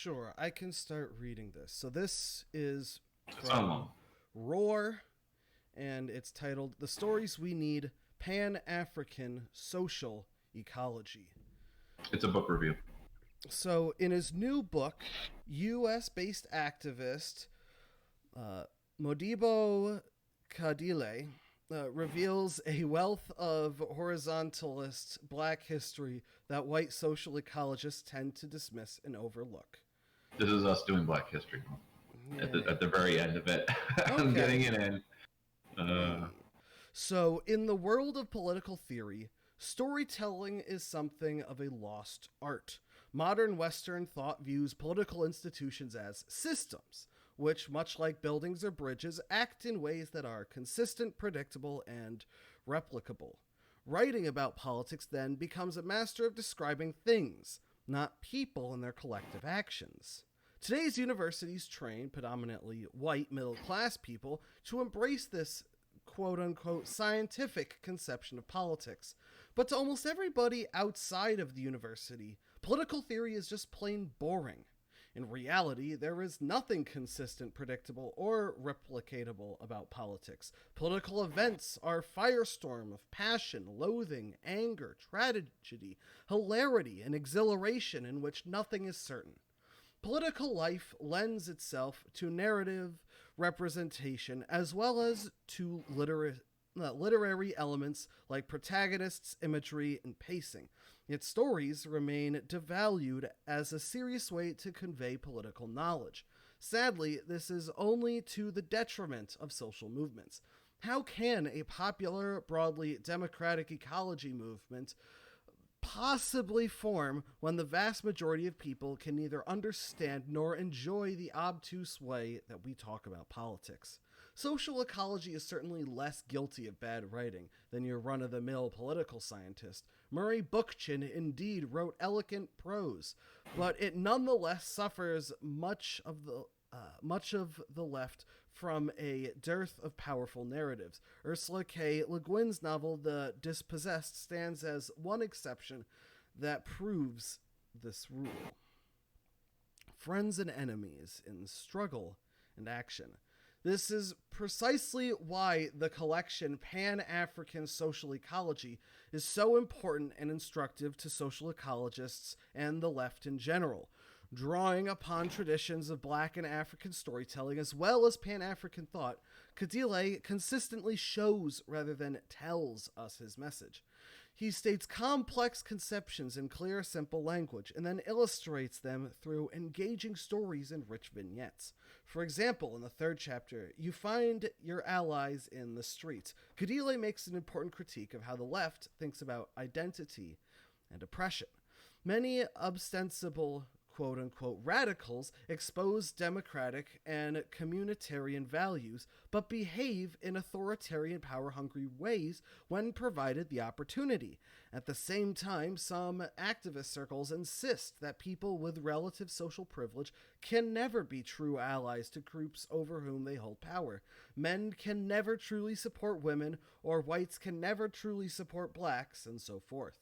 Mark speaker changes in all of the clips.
Speaker 1: Sure, I can start reading this. So this is
Speaker 2: It's not
Speaker 1: from
Speaker 2: long.
Speaker 1: Roar, and it's titled The Stories We Need Pan African Social Ecology.
Speaker 2: It's a book review.
Speaker 1: So, in his new book, US based activist uh, Modibo Kadile reveals a wealth of horizontalist black history that white social ecologists tend to dismiss and overlook.
Speaker 2: This is us doing Black History Month.
Speaker 1: Yay.
Speaker 2: At the very end of it, I'm
Speaker 1: Okay.
Speaker 2: getting it in. Uh,
Speaker 1: Yay. So, in the world of political theory, storytelling is something of a lost art. Modern Western thought views political institutions as systems, which, much like buildings or bridges, act in ways that are consistent, predictable, and replicable. Writing about politics then becomes a master of describing things, not people and their collective actions. Today's universities train predominantly white middle class people to embrace this quote unquote scientific conception of politics. But to almost everybody outside of the university, political theory is just plain boring. In reality, there is nothing consistent, predictable, or replicatable about politics. Political events are a firestorm of passion, loathing, anger, tragedy, hilarity, and exhilaration in which nothing is certain. Political life lends itself to narrative representation as well as to literary elements like protagonists, imagery, and pacing. Yet stories remain devalued as a serious way to convey political knowledge. Sadly, this is only to the detriment of social movements. How can a popular, broadly democratic ecology movement possibly form when the vast majority of people can neither understand nor enjoy the obtuse way that we talk about politics? Social ecology is certainly less guilty of bad writing than your run of the mill political scientist. Murray Bookchin indeed wrote elegant prose, but it nonetheless suffers much of the left from a dearth of powerful narratives. Ursula K. Le Guin's novel The Dispossessed stands as one exception that proves this rule. Friends and enemies in struggle and action. This is precisely why the collection Pan African Social Ecology is so important and instructive to social ecologists and the left in general. Drawing upon traditions of Black and African storytelling as well as Pan African thought, Kadile consistently shows rather than tells us his message. He states complex conceptions in clear, simple language and then illustrates them through engaging stories and rich vignettes. For example, in the third chapter, you find your allies in the streets. Kadile makes an important critique of how the left thinks about identity and oppression. Many ostensible quote unquote radicals expose democratic and communitarian values, but behave in authoritarian, power hungry ways when provided the opportunity. At the same time, some activist circles insist that people with relative social privilege can never be true allies to groups over whom they hold power. Men can never truly support women, or whites can never truly support blacks, and so forth.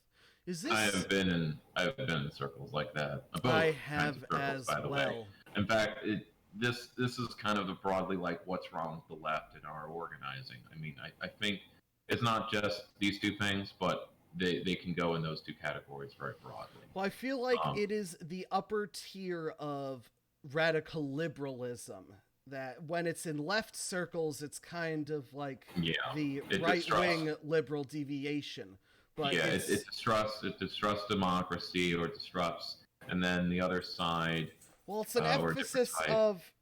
Speaker 1: Is this
Speaker 2: I've been in circles like that. Both
Speaker 1: I
Speaker 2: kinds of
Speaker 1: have
Speaker 2: circles,
Speaker 1: as
Speaker 2: by the way.
Speaker 1: well.
Speaker 2: In fact, this is kind of the broadly like what's wrong with the left in our organizing. I mean, I think it's not just these two things, but they can go in those two categories very broadly.
Speaker 1: Well, I feel like
Speaker 2: Um,
Speaker 1: it is the upper tier of radical liberalism that when it's in left circles, it's kind of like
Speaker 2: yeah,
Speaker 1: the
Speaker 2: it
Speaker 1: right
Speaker 2: distrusts.
Speaker 1: wing liberal deviation. But
Speaker 2: Yeah,
Speaker 1: it's,
Speaker 2: it distrusts democracy or disrupts, and then the other side
Speaker 1: well, it's an
Speaker 2: or a different
Speaker 1: emphasis
Speaker 2: side.
Speaker 1: of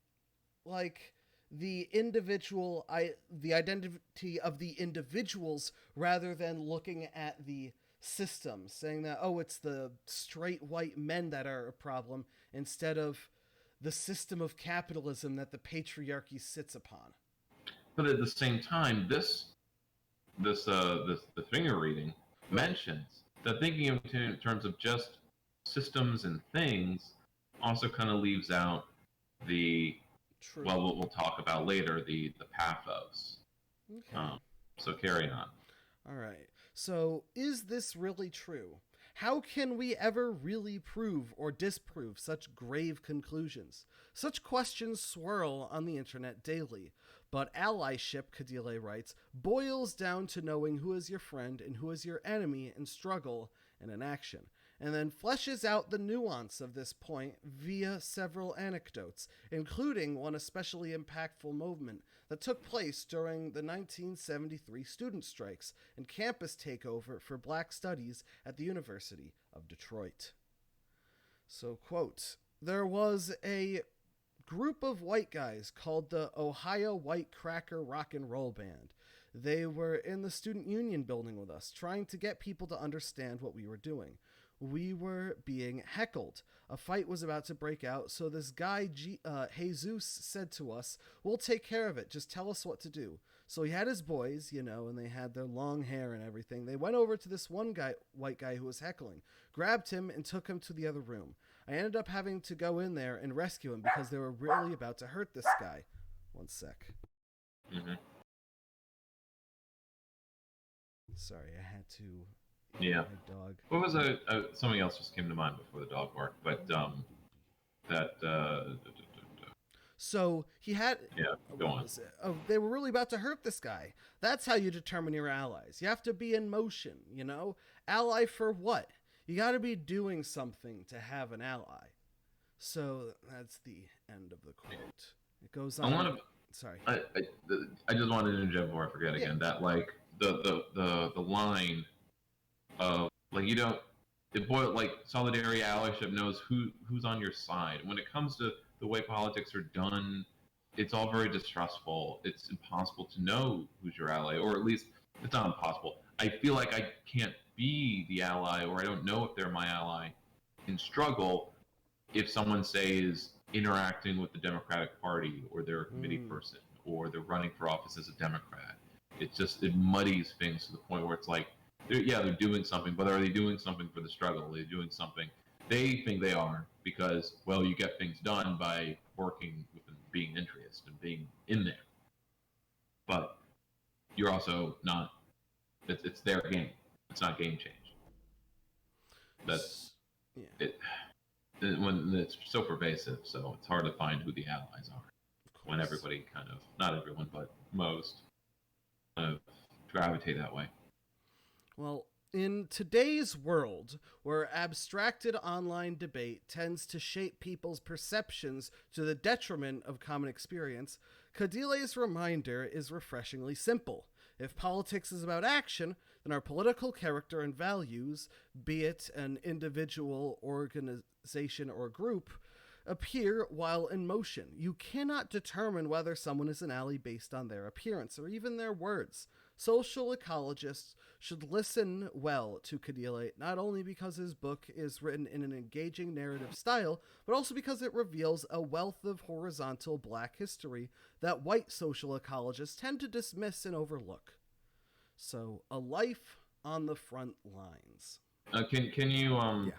Speaker 1: like the identity of the individuals rather than looking at the system, saying that, oh, it's the straight white men that are a problem instead of the system of capitalism that the patriarchy sits upon.
Speaker 2: But at the same time, this the finger reading
Speaker 1: Right.
Speaker 2: mentions that thinking in terms of just systems and things also kind of leaves out the
Speaker 1: True.
Speaker 2: well, what we'll talk about later, the pathos.
Speaker 1: Okay.
Speaker 2: Um, so carry on.
Speaker 1: All right. So, is this really true? How can we ever really prove or disprove such grave conclusions? Such questions swirl on the internet daily. But allyship, Kadile writes, boils down to knowing who is your friend and who is your enemy in struggle and in action, and then fleshes out the nuance of this point via several anecdotes, including one especially impactful movement that took place during the 1973 student strikes and campus takeover for Black Studies at the University of Detroit. So, quote, there was a group of white guys called the Ohio White Cracker Rock and Roll Band. They were in the student union building with us, trying to get people to understand what we were doing. We were being heckled. A fight was about to break out, so this guy, Jesus, said to us, we'll take care of it. Just tell us what to do. So he had his boys, and they had their long hair and everything. They went over to this one guy, white guy who was heckling, grabbed him, and took him to the other room. I ended up having to go in there and rescue him because they were really about to hurt this guy. One sec.
Speaker 2: Mm-hmm.
Speaker 1: Sorry, I had to...
Speaker 2: Yeah.
Speaker 1: Dog.
Speaker 2: What was something else just came to mind before the dog barked, but
Speaker 1: So he had.
Speaker 2: Yeah, go on.
Speaker 1: They were really about to hurt this guy. That's how you determine your allies. You have to be in motion. Ally for what? You got to be doing something to have an ally. So that's the end of the quote. It goes on. Sorry.
Speaker 2: I just wanted to interject before I forget again that like the line. Solidarity, allyship knows who's on your side. When it comes to the way politics are done, it's all very distrustful. It's impossible to know who's your ally, or at least it's not impossible. I feel like I can't be the ally, or I don't know if they're my ally in struggle if someone, say, is interacting with the Democratic Party, or they're a committee person, or they're running for office as a Democrat. It muddies things to the point where it's like, they're doing something, but are they doing something for the struggle? Are they doing something? They think they are because, well, you get things done by working with and being interested and being in there. But you're also not. It's their game. It's not game change. That's it. When it's so pervasive, so it's hard to find who the allies are. When everybody kind of, not everyone, but most, kind of gravitate that way.
Speaker 1: Well, in today's world, where abstracted online debate tends to shape people's perceptions to the detriment of common experience, Kadile's reminder is refreshingly simple. If politics is about action, then our political character and values, be it an individual, organization, or group, appear while in motion. You cannot determine whether someone is an ally based on their appearance or even their words. Social ecologists should listen well to Kadile, not only because his book is written in an engaging narrative style, but also because it reveals a wealth of horizontal Black history that white social ecologists tend to dismiss and overlook. So, a life on the front lines.
Speaker 2: Can you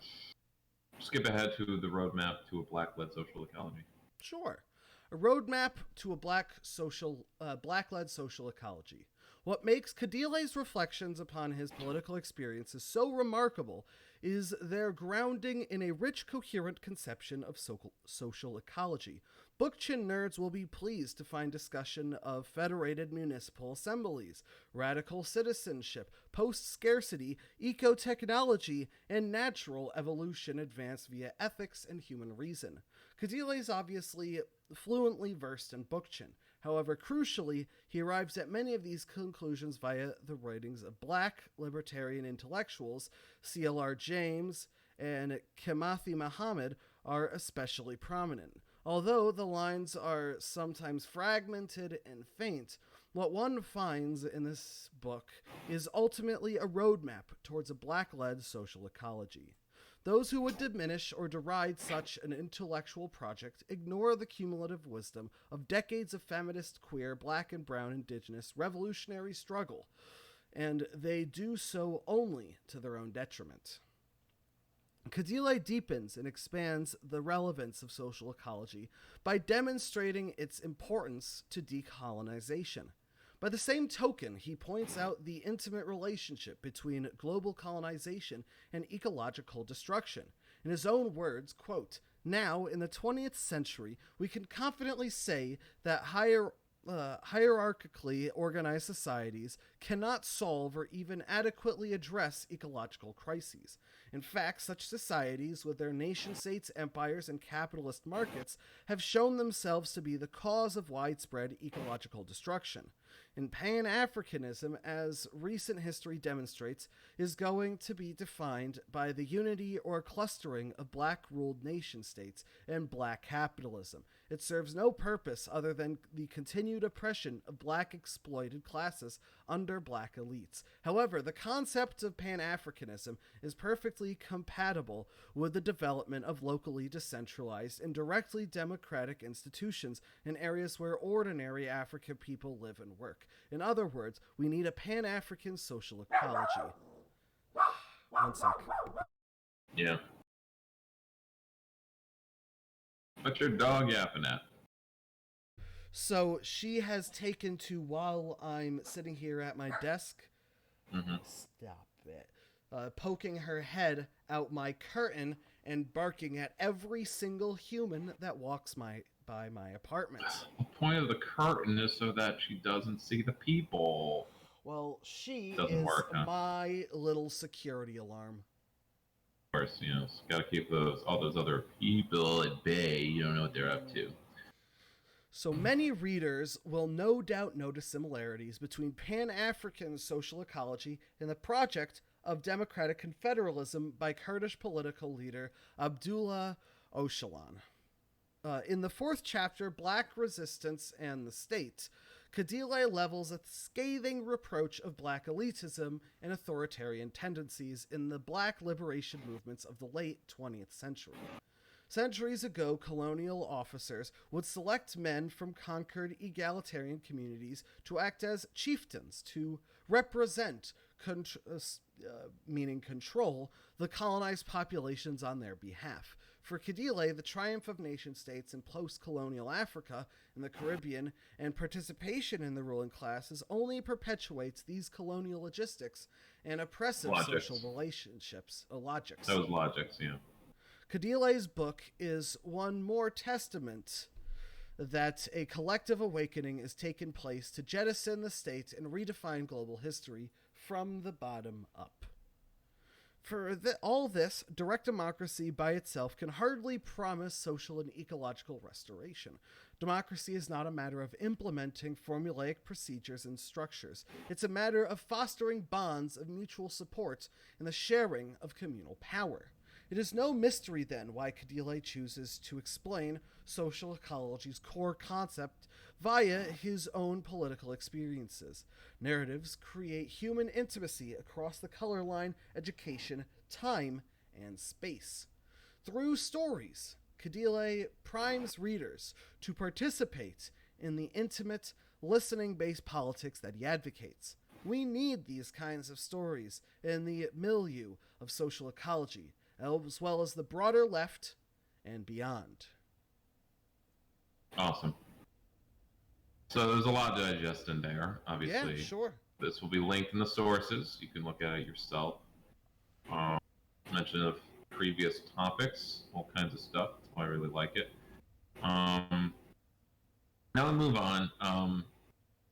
Speaker 2: skip ahead to the roadmap to a Black-led social ecology?
Speaker 1: Sure. A roadmap to a Black-led social ecology. What makes Kadile's reflections upon his political experiences so remarkable is their grounding in a rich, coherent conception of social ecology. Bookchin nerds will be pleased to find discussion of federated municipal assemblies, radical citizenship, post-scarcity, eco-technology, and natural evolution advanced via ethics and human reason. Kadile is obviously fluently versed in Bookchin. However, crucially, he arrives at many of these conclusions via the writings of Black libertarian intellectuals. C.L.R. James and Kimathi Muhammad are especially prominent. Although the lines are sometimes fragmented and faint, what one finds in this book is ultimately a roadmap towards a Black-led social ecology. Those who would diminish or deride such an intellectual project ignore the cumulative wisdom of decades of feminist, queer, Black and brown, indigenous, revolutionary struggle, and they do so only to their own detriment. Kadile deepens and expands the relevance of social ecology by demonstrating its importance to decolonization. By the same token, he points out the intimate relationship between global colonization and ecological destruction. In his own words, quote, now, in the 20th century, we can confidently say that hierarchically organized societies cannot solve or even adequately address ecological crises. In fact, such societies, with their nation states, empires, and capitalist markets, have shown themselves to be the cause of widespread ecological destruction. And Pan Africanism, as recent history demonstrates, is going to be defined by the unity or clustering of black ruled nation states and black capitalism. It serves no purpose other than the continued oppression of black exploited classes under black elites. However, the concept of Pan Africanism is perfectly compatible with the development of locally decentralized and directly democratic institutions in areas where ordinary African people live and work. In other words, we need a Pan-African social ecology. One sec.
Speaker 2: Yeah. What's your dog yapping at?
Speaker 1: So she has taken to, while I'm sitting here at my desk, stop it, poking her head out my curtain and barking at every single human that walks by my apartment.
Speaker 2: The point of the curtain is so that she doesn't see the people.
Speaker 1: Well, she
Speaker 2: Doesn't
Speaker 1: is
Speaker 2: work, huh?
Speaker 1: my little security alarm.
Speaker 2: Of course, got to keep all those other people at bay. You don't know what they're up to.
Speaker 1: So many readers will no doubt notice similarities between Pan-African social ecology and the project of democratic confederalism by Kurdish political leader Abdullah Öcalan. In the fourth chapter, Black Resistance and the State, Kadile levels a scathing reproach of black elitism and authoritarian tendencies in the black liberation movements of the late 20th century. Centuries ago, colonial officers would select men from conquered egalitarian communities to act as chieftains to represent, meaning control, the colonized populations on their behalf. For Kadile, the triumph of nation states in post-colonial Africa and the Caribbean and participation in the ruling classes only perpetuates these colonial logistics and oppressive social relationships. Logics.
Speaker 2: Those logics, yeah.
Speaker 1: Kadile's book is one more testament that a collective awakening is taking place to jettison the state and redefine global history from the bottom up. For all this, direct democracy by itself can hardly promise social and ecological restoration. Democracy is not a matter of implementing formulaic procedures and structures. It's a matter of fostering bonds of mutual support and the sharing of communal power. It is no mystery, then, why Kadile chooses to explain social ecology's core concept via his own political experiences. Narratives create human intimacy across the color line, education, time, and space. Through stories, Kadile primes readers to participate in the intimate, listening-based politics that he advocates. We need these kinds of stories in the milieu of social ecology, as well as the broader left and beyond.
Speaker 2: Awesome. So there's a lot to digest in there, obviously.
Speaker 1: Yeah, sure.
Speaker 2: This will be linked in the sources. You can look at it yourself. Mention of previous topics, all kinds of stuff. That's why I really like it. Now to move on.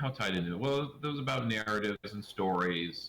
Speaker 2: How tied into it? Well, it was about narratives and stories.